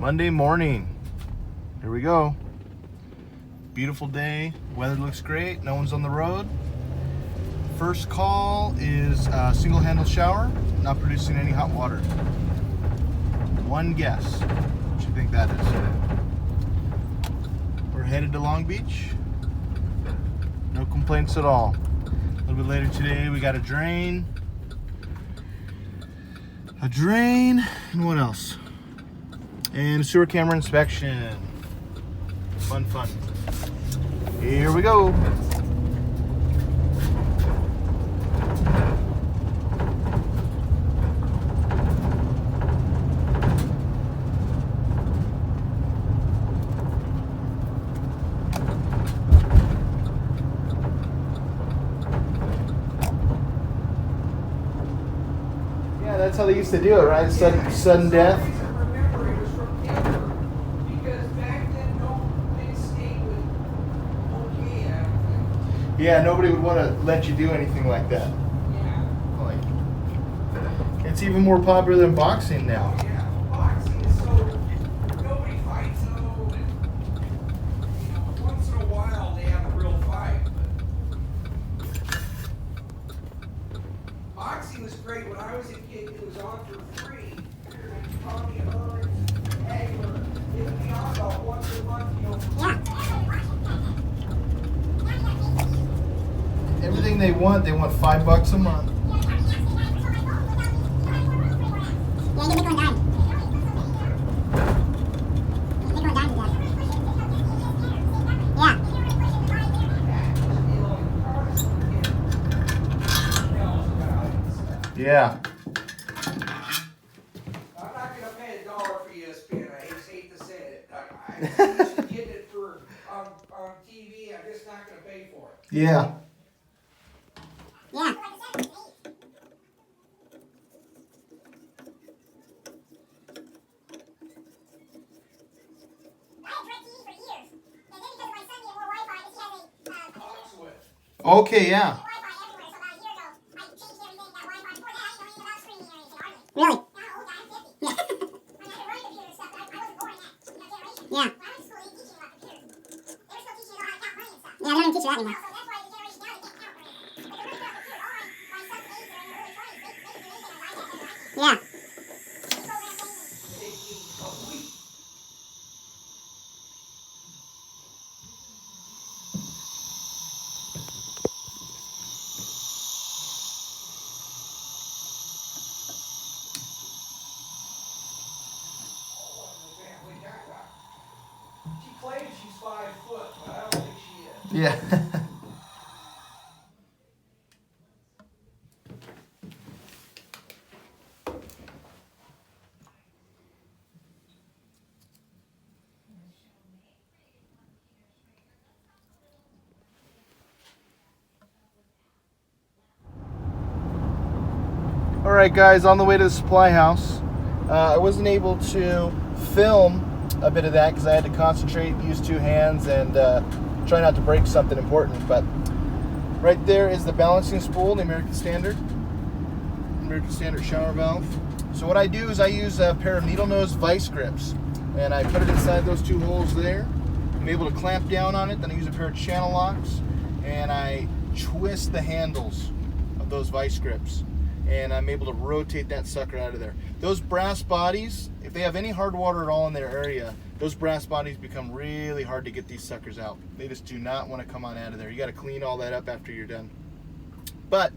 Monday morning. Here we go. Beautiful day. Weather looks great. No one's on the road. First call is a single handle shower, not producing any hot water. One guess. What do you think that is? We're headed to Long Beach. No complaints at all. A little bit later today, we got a drain, and what else? And a sewer camera inspection. Fun. Here we go. Yeah, that's how they used to do it, right? Sudden death. Yeah, nobody would want to let you do anything like that. Yeah. Like, it's even more popular than boxing now. Yeah, boxing is so, nobody fights though, and, once in a while they have a real fight, but boxing was great. When I was a kid, it was on for free. Tommy Hearns, Hagler, it would be on about once a month, Everything they want $5 a month. Yeah. I'm not gonna pay $1 for ESPN. I hate to say it. I used to get it for on TV. I'm just not gonna pay for it. Yeah. Yeah. Okay, yeah. Really? Yeah. Yeah. Yeah, they don't even teach you that anymore. Yeah. She claims she's 5 foot, but I don't think she is. Yeah. All right, guys, on the way to the supply house. I wasn't able to film a bit of that because I had to concentrate, use two hands, and try not to break something important. But right there is the balancing spool, the American Standard shower valve. So what I do is I use a pair of needle nose vice grips, and I put it inside those two holes there. I'm able to clamp down on it. Then I use a pair of channel locks, and I twist the handles of those vice grips, and I'm able to rotate that sucker out of there. Those brass bodies, if they have any hard water at all in their area, those brass bodies become really hard to get these suckers out. They just do not want to come on out of there. You got to clean all that up after you're done. But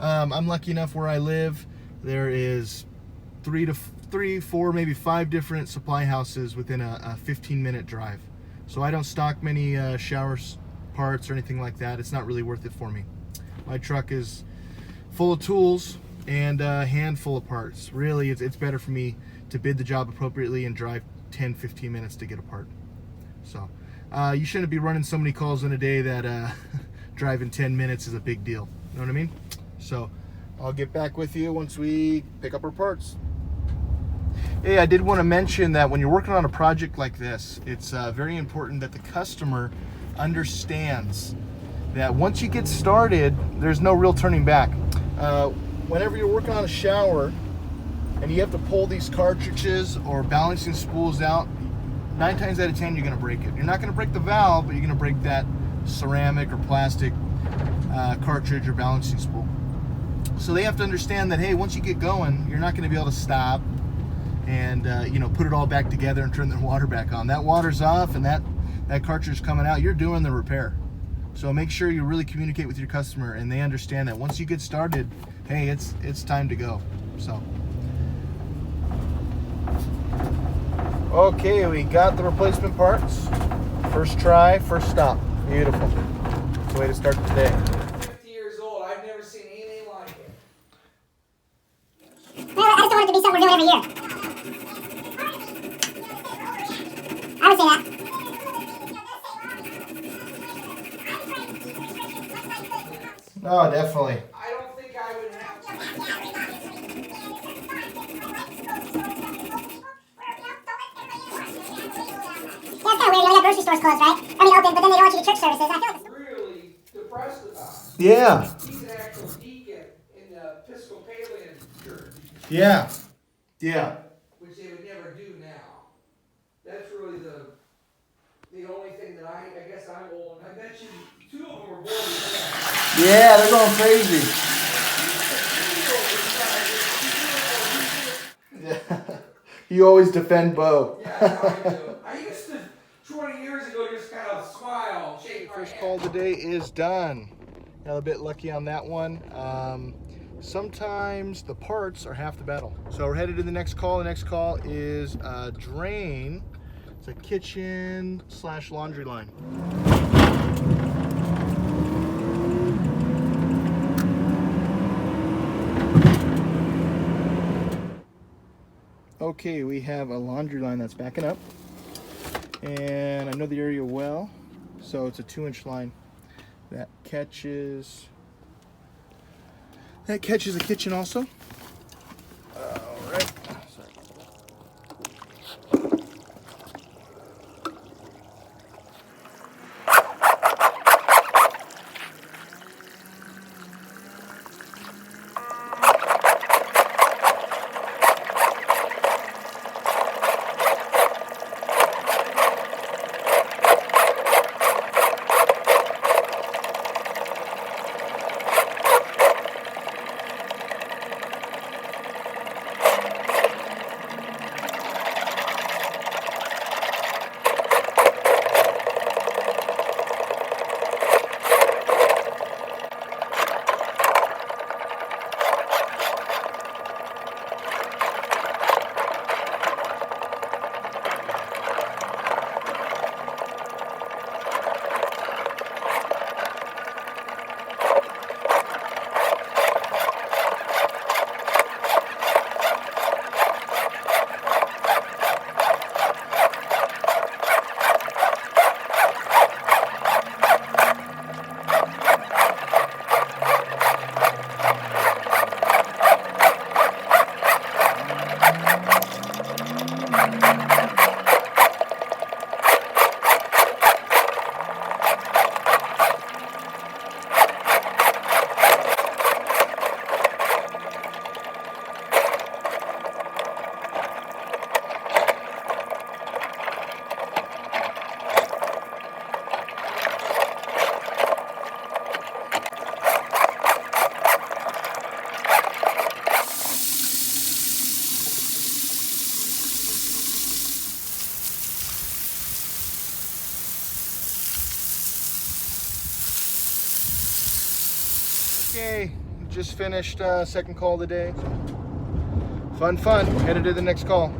I'm lucky enough where I live, there is 3, 4, maybe 5 different supply houses within a 15-minute drive. So I don't stock many shower parts or anything like that. It's not really worth it for me. My truck is full of tools and a handful of parts. Really, it's better for me to bid the job appropriately and drive 10-15 minutes to get a part. So you shouldn't be running so many calls in a day that driving 10 minutes is a big deal. You know what I mean? So I'll get back with you once we pick up our parts. Hey, I did want to mention that when you're working on a project like this, it's very important that the customer understands that once you get started, there's no real turning back. Whenever you're working on a shower, and you have to pull these cartridges or balancing spools out, 9 times out of 10 you're going to break it. You're not going to break the valve, but you're going to break that ceramic or plastic cartridge or balancing spool. So they have to understand that, hey, once you get going, you're not going to be able to stop and put it all back together and turn the water back on. That water's off and that cartridge is coming out, you're doing the repair. So make sure you really communicate with your customer and they understand that once you get started, hey, it's time to go. So okay, we got the replacement parts. First try, first stop. Beautiful. That's the way to start today. 50 years old. I've never seen anything like it. Well, I just don't want it to be something we're doing every year. I would say that. No, definitely. I don't think I would have to. Yeah, it's kind of weird. The grocery store's closed, right? I mean, open, but then they don't want you to church services. I feel like it's... Really depressed about it. Yeah. He's an actual deacon in the Episcopalian church, Yeah. Yeah. which they would never do now. That's really the only thing that I guess I'm old, and I bet you 2 of them were born in Yeah, they're going crazy. Yeah. You always defend Bo. Yeah, that's how I do. I used to, 20 years ago, just kind of smile, shake my First hand. call today is done. Got a bit lucky on that one. Sometimes the parts are half the battle. So we're headed to the next call. The next call is a drain. It's a kitchen/laundry line. Okay, we have a laundry line that's backing up. And I know the area well, so it's a 2-inch line that catches the kitchen also. All right. Okay, just finished second call of the day. Fun. Headed to the next call.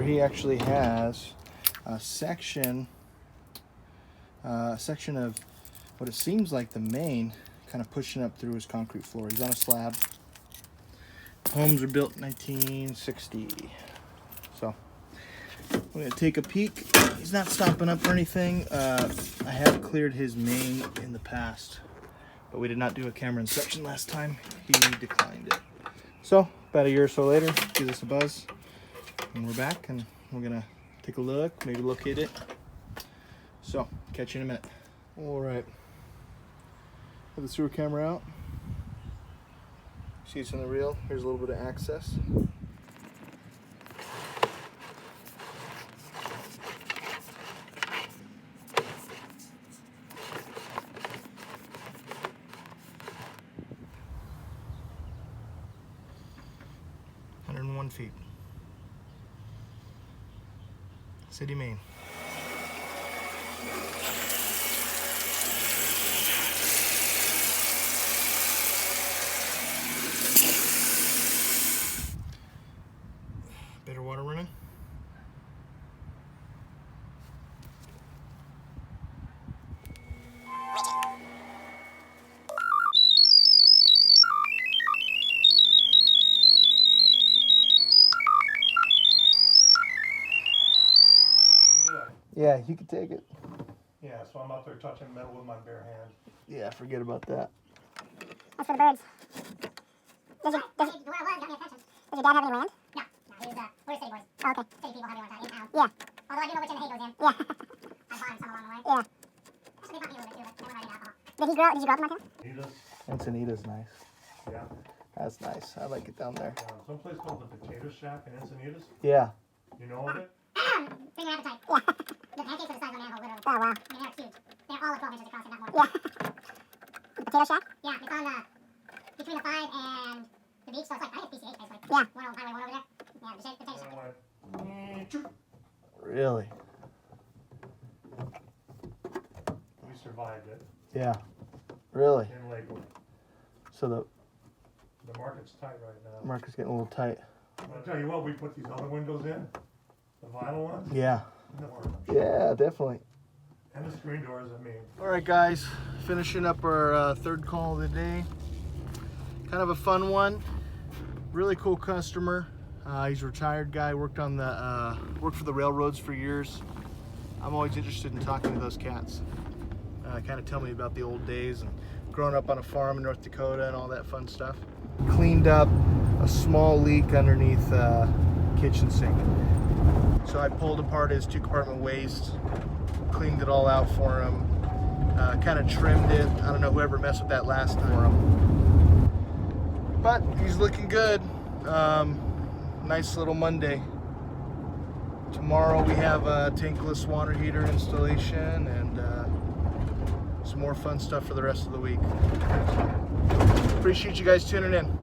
he actually has a section of what it seems like the main kind of pushing up through his concrete floor. He's on a slab. Homes were built in 1960. So I'm gonna take a peek. He's not stopping up or anything. I have cleared his main in the past, but we did not do a camera inspection last time. He declined it. So about a year or so later, give us a buzz, and we're back, and we're gonna take a look, maybe locate it. So catch you in a minute. All right, have the sewer camera out. See, it's in the reel. Here's a little bit of access. Feet. City, Maine. Better water running? Yeah, you can take it. Yeah, so I'm out there touching metal with my bare hand. Yeah, forget about that. That's for the birds. Does your dad have any land? No, we're city boys. Oh, okay. City people have any land in town. Yeah. Although I do know which end the hay goes in. Yeah. I bought him some along the way. Yeah. Actually, they bought me a little bit too, but they were riding alcohol. Did you grow up in Montana? Encinitas nice. Yeah. That's nice. I like it down there. Someplace called the Potato Shack in Encinitas. Yeah. You know of it? Bring your appetite. Yeah. The pancakes are the size of a manhole, literally. Oh, wow. I mean, they're huge. They're all 12 inches across, if not more. Yeah. The Potato Shack? Yeah, it's on between the 5 and the beach, so it's like, I think it's BCH, basically. Yeah. One on Highway 1 over there. Yeah, the Potato Shack. Really? We survived it Yeah. Really? in Lakewood. So the The market's tight right now. market's getting a little tight. I'll tell you what, we put these other windows in, the vinyl ones. Yeah. No worries. Yeah, definitely. And the screen doors, I mean. All right, guys, finishing up our third call of the day. Kind of a fun one. Really cool customer. He's a retired guy. Worked for the railroads for years. I'm always interested in talking to those cats. Kind of tell me about the old days and growing up on a farm in North Dakota and all that fun stuff. Cleaned up a small leak underneath kitchen sink. So I pulled apart his 2-compartment waste, cleaned it all out for him, kind of trimmed it. I don't know whoever messed with that last time for him. But he's looking good. Nice little Monday. Tomorrow we have a tankless water heater installation and some more fun stuff for the rest of the week. Appreciate you guys tuning in.